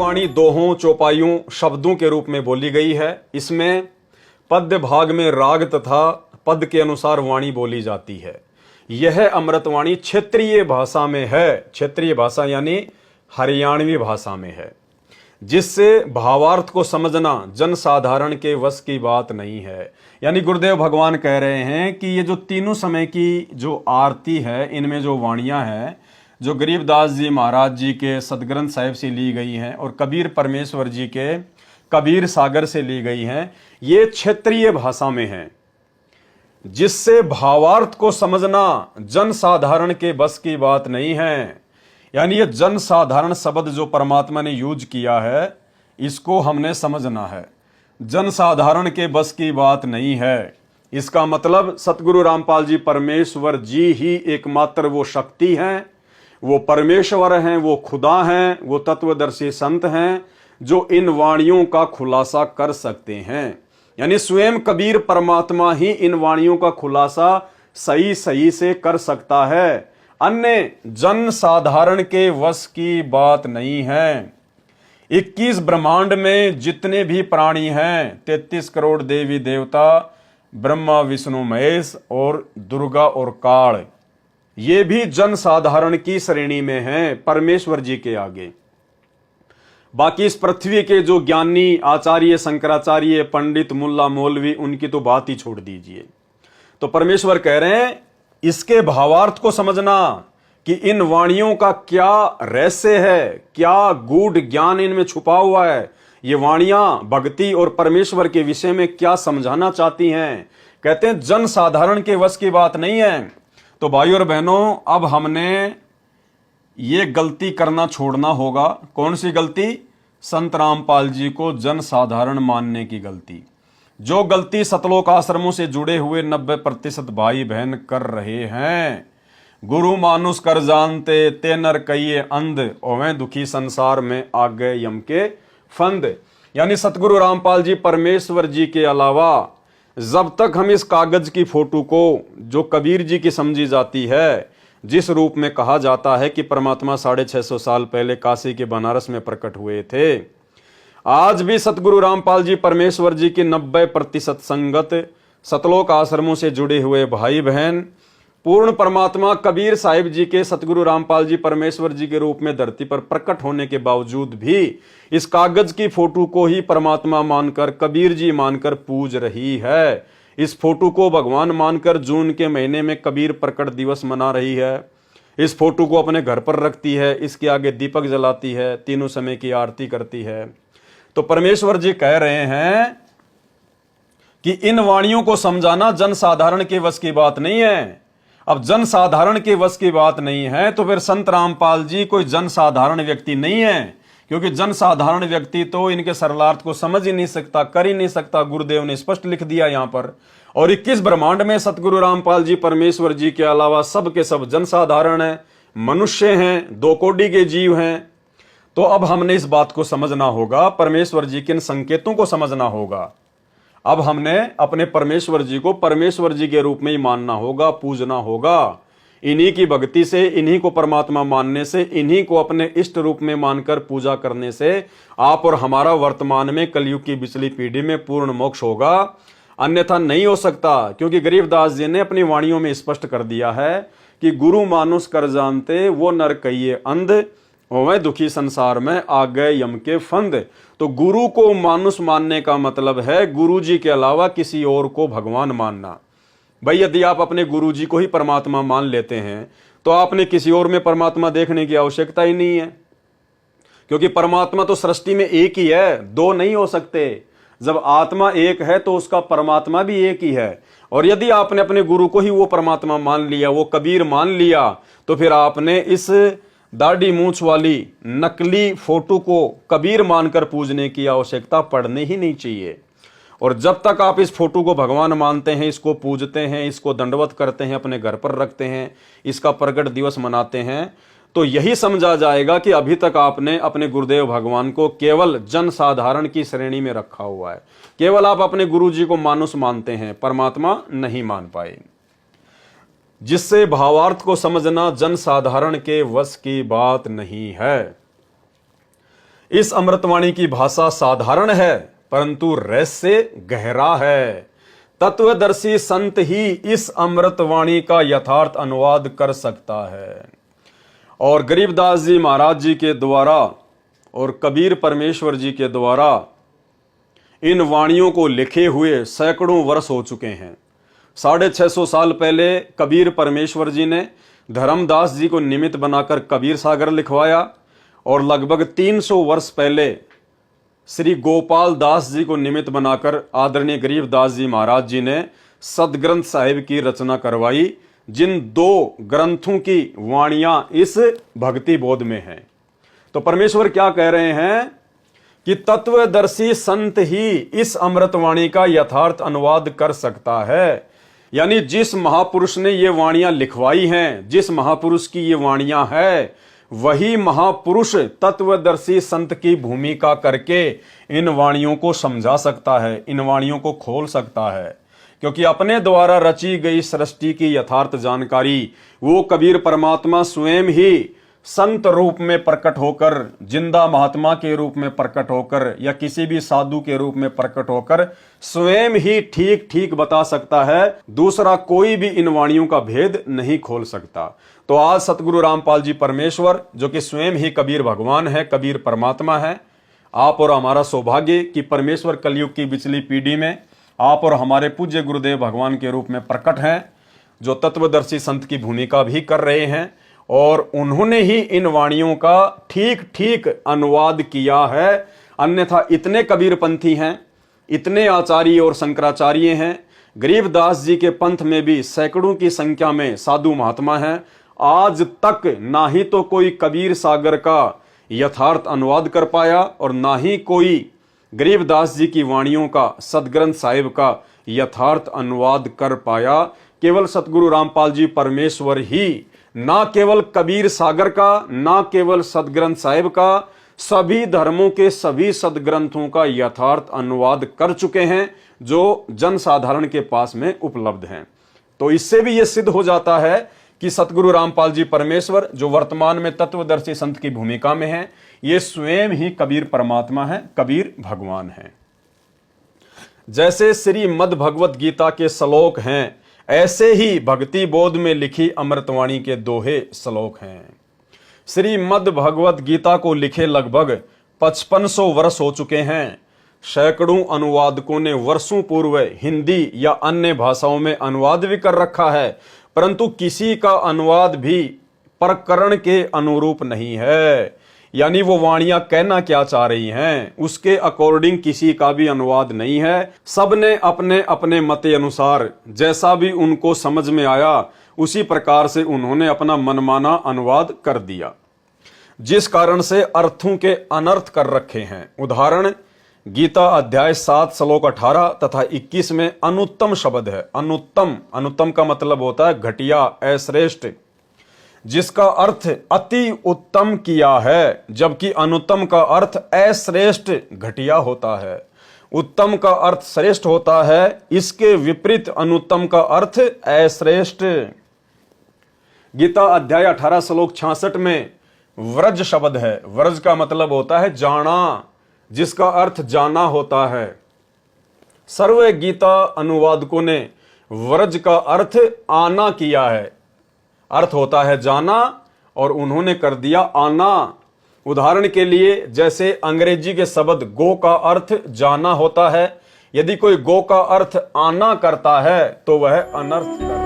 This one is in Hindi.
वाणी दोहों, चौपाइयों, शब्दों के रूप में बोली गई है। इसमें पद्य भाग में राग तथा पद के अनुसार वाणी बोली जाती है। यह अमृतवाणी क्षेत्रीय भाषा में है। क्षेत्रीय भाषा यानी हरियाणवी भाषा में है, जिससे भावार्थ को समझना जनसाधारण के वश की बात नहीं है। यानी गुरुदेव भगवान कह रहे हैं कि ये जो तीनों समय की जो आरती है, इनमें जो वाणियां हैं, जो गरीबदास जी महाराज जी के सदग्रंथ साहिब से ली गई हैं और कबीर परमेश्वर जी के कबीर सागर से ली गई हैं, ये क्षेत्रीय भाषा में हैं, जिससे भावार्थ को समझना जनसाधारण के बस की बात नहीं है। यानी ये जनसाधारण शब्द जो परमात्मा ने यूज किया है, इसको हमने समझना है। जनसाधारण के बस की बात नहीं है। इसका मतलब सतगुरु रामपाल जी परमेश्वर जी ही एकमात्र वो शक्ति हैं, वो परमेश्वर हैं, वो खुदा हैं, वो तत्वदर्शी संत हैं जो इन वाणियों का खुलासा कर सकते हैं। यानी स्वयं कबीर परमात्मा ही इन वाणियों का खुलासा सही सही से कर सकता है, अन्य जन साधारण के वश की बात नहीं है। 21 ब्रह्मांड में जितने भी प्राणी हैं, 33 करोड़ देवी देवता, ब्रह्मा विष्णु महेश और दुर्गा और काल, ये भी जन साधारण की श्रेणी में हैं परमेश्वर जी के आगे। बाकी इस पृथ्वी के जो ज्ञानी आचार्य, शंकराचार्य, पंडित, मुल्ला, मौलवी, उनकी तो बात ही छोड़ दीजिए। तो परमेश्वर कह रहे हैं इसके भावार्थ को समझना कि इन वाणियों का क्या रहस्य है, क्या गूढ़ ज्ञान इनमें छुपा हुआ है। ये वाणियां भक्ति और परमेश्वर के विषय में क्या समझाना चाहती हैं। कहते हैं जन साधारण के वश की बात नहीं है। तो भाइयों और बहनों, अब हमने ये गलती करना छोड़ना होगा। कौन सी गलती? संत रामपाल जी को जन साधारण मानने की गलती। जो गलती सतलोक आश्रमों से जुड़े हुए 90% भाई बहन कर रहे हैं। गुरु मानुष कर जानते ते नर कहिए अंध, ओवें दुखी संसार में आ गए यम के फंद। यानी सतगुरु रामपाल जी परमेश्वर जी के अलावा जब तक हम इस कागज की फोटो को, जो कबीर जी की समझी जाती है, जिस रूप में कहा जाता है कि परमात्मा 650 साल पहले काशी के बनारस में प्रकट हुए थे, आज भी सतगुरु रामपाल जी परमेश्वर जी की 90% संगत सतलोक आश्रमों से जुड़े हुए भाई बहन पूर्ण परमात्मा कबीर साहिब जी के सतगुरु रामपाल जी परमेश्वर जी के रूप में धरती पर प्रकट होने के बावजूद भी इस कागज की फोटो को ही परमात्मा मानकर, कबीर जी मानकर पूज रही है। इस फोटो को भगवान मानकर जून के महीने में कबीर प्रकट दिवस मना रही है। इस फोटो को अपने घर पर रखती है, इसके आगे दीपक जलाती है, तीनों समय की आरती करती है। तो परमेश्वर जी कह रहे हैं कि इन वाणियों को समझाना जनसाधारण के वश की बात नहीं है। अब जनसाधारण के वश की बात नहीं है तो फिर संत रामपाल जी कोई जनसाधारण व्यक्ति नहीं है, क्योंकि जनसाधारण व्यक्ति तो इनके सरलार्थ को समझ ही नहीं सकता, कर ही नहीं सकता। गुरुदेव ने स्पष्ट लिख दिया यहां पर। और 21 ब्रह्मांड में सतगुरु रामपाल जी परमेश्वर जी के अलावा सब के सब जनसाधारण हैं, मनुष्य हैं, 2 कोटि के जीव हैं। तो अब हमने इस बात को समझना होगा, परमेश्वर जी के इन संकेतों को समझना होगा। अब हमने अपने परमेश्वर जी को परमेश्वर जी के रूप में ही मानना होगा, पूजना होगा। इन्हीं की भक्ति से, इन्हीं को परमात्मा मानने से, इन्हीं को अपने इष्ट रूप में मानकर पूजा करने से आप और हमारा वर्तमान में कलयुग की पिछली पीढ़ी में पूर्ण मोक्ष होगा। अन्यथा नहीं हो सकता, क्योंकि गरीबदास जी ने अपनी वाणियों में स्पष्ट कर दिया है कि गुरु मानुष कर जानते वो नर कहिए अंध, वह दुखी संसार में आ गए यम के फंद। तो गुरु को मानुष मानने का मतलब है गुरु जी के अलावा किसी और को भगवान मानना। भाई यदि आप अपने गुरु जी को ही परमात्मा मान लेते हैं तो आपने किसी और में परमात्मा देखने की आवश्यकता ही नहीं है, क्योंकि परमात्मा तो सृष्टि में एक ही है, 2 नहीं हो सकते। जब आत्मा एक है तो उसका परमात्मा भी एक ही है। और यदि आपने अपने गुरु को ही वो परमात्मा मान लिया, वो कबीर मान लिया, तो फिर आपने इस दाढ़ी मूंछ वाली नकली फोटो को कबीर मानकर पूजने की आवश्यकता पड़ने ही नहीं चाहिए। और जब तक आप इस फोटो को भगवान मानते हैं, इसको पूजते हैं, इसको दंडवत करते हैं, अपने घर पर रखते हैं, इसका प्रकट दिवस मनाते हैं, तो यही समझा जाएगा कि अभी तक आपने अपने गुरुदेव भगवान को केवल जन साधारण की श्रेणी में रखा हुआ है। केवल आप अपने गुरु जी को मानुष मानते हैं, परमात्मा नहीं मान पाए। जिससे भावार्थ को समझना जन साधारण के वश की बात नहीं है। इस अमृतवाणी की भाषा साधारण है परंतु रहस्य गहरा है। तत्वदर्शी संत ही इस अमृतवाणी का यथार्थ अनुवाद कर सकता है। और गरीबदास जी महाराज जी के द्वारा और कबीर परमेश्वर जी के द्वारा इन वाणियों को लिखे हुए सैकड़ों वर्ष हो चुके हैं। 650 साल पहले कबीर परमेश्वर जी ने धर्मदास जी को निमित्त बनाकर कबीर सागर लिखवाया और लगभग 300 वर्ष पहले श्री गोपाल दास जी को निमित्त बनाकर आदरणीय गरीबदास जी महाराज जी ने सदग्रंथ साहिब की रचना करवाई, जिन 2 ग्रंथों की वाणियां इस भक्ति बोध में हैं। तो परमेश्वर क्या कह रहे हैं कि तत्वदर्शी संत ही इस अमृतवाणी का यथार्थ अनुवाद कर सकता है। यानी जिस महापुरुष ने ये वाणियां लिखवाई हैं, जिस महापुरुष की ये वाणियां है, वही महापुरुष तत्वदर्शी संत की भूमिका करके इन वाणियों को समझा सकता है, इन वाणियों को खोल सकता है। क्योंकि अपने द्वारा रची गई सृष्टि की यथार्थ जानकारी वो कबीर परमात्मा स्वयं ही संत रूप में प्रकट होकर, जिंदा महात्मा के रूप में प्रकट होकर या किसी भी साधु के रूप में प्रकट होकर स्वयं ही ठीक ठीक बता सकता है। दूसरा कोई भी इन वाणियों का भेद नहीं खोल सकता। तो आज सतगुरु रामपाल जी परमेश्वर, जो कि स्वयं ही कबीर भगवान है, कबीर परमात्मा है, आप और हमारा सौभाग्य कि परमेश्वर कलयुग की पिछली पीढ़ी में आप और हमारे पूज्य गुरुदेव भगवान के रूप में प्रकट हैं, जो तत्वदर्शी संत की भूमिका भी कर रहे हैं। और उन्होंने ही इन वाणियों का ठीक ठीक अनुवाद किया है। अन्यथा इतने कबीरपंथी हैं, इतने आचार्य और शंकराचार्य हैं, गरीबदास जी के पंथ में भी सैकड़ों की संख्या में साधु महात्मा हैं। आज तक ना ही तो कोई कबीर सागर का यथार्थ अनुवाद कर पाया और ना ही कोई गरीबदास जी की वाणियों का, सदग्रंथ साहिब का यथार्थ अनुवाद कर पाया। केवल सतगुरु रामपाल जी परमेश्वर ही ना केवल कबीर सागर का, ना केवल सदग्रंथ साहिब का, सभी धर्मों के सभी सदग्रंथों का यथार्थ अनुवाद कर चुके हैं, जो जन साधारण के पास में उपलब्ध हैं। तो इससे भी यह सिद्ध हो जाता है कि सतगुरु रामपाल जी परमेश्वर, जो वर्तमान में तत्वदर्शी संत की भूमिका में हैं, ये स्वयं ही कबीर परमात्मा है, कबीर भगवान है। जैसे श्री मद् भगवत गीता के श्लोक हैं, ऐसे ही भक्ति बोध में लिखी अमृतवाणी के दोहे श्लोक हैं। श्री मद् भगवत गीता को लिखे लगभग 5500 वर्ष हो चुके हैं। सैकड़ों अनुवादकों ने वर्षों पूर्व हिंदी या अन्य भाषाओं में अनुवाद भी कर रखा है, परंतु किसी का अनुवाद भी प्रकरण के अनुरूप नहीं है। यानी वो वाणियां कहना क्या चाह रही हैं, उसके अकॉर्डिंग किसी का भी अनुवाद नहीं है। सबने अपने अपने मत अनुसार जैसा भी उनको समझ में आया उसी प्रकार से उन्होंने अपना मनमाना अनुवाद कर दिया, जिस कारण से अर्थों के अनर्थ कर रखे हैं। उदाहरण, गीता अध्याय 7 श्लोक 18 तथा 21 में अनुत्तम शब्द है। अनुत्तम का मतलब होता है घटिया, अश्रेष्ठ, जिसका अर्थ अति उत्तम किया है, जबकि अनुत्तम का अर्थ अश्रेष्ठ, घटिया होता है। उत्तम का अर्थ श्रेष्ठ होता है, इसके विपरीत अनुत्तम का अर्थ अश्रेष्ठ। गीता अध्याय 18 श्लोक 66 में व्रज शब्द है। व्रज का मतलब होता है जाना, जिसका अर्थ जाना होता है। सर्व गीता अनुवादकों ने व्रज का अर्थ आना किया है। अर्थ होता है जाना और उन्होंने कर दिया आना। उदाहरण के लिए, जैसे अंग्रेजी के शब्द गो का अर्थ जाना होता है, यदि कोई गो का अर्थ आना करता है तो वह अनर्थ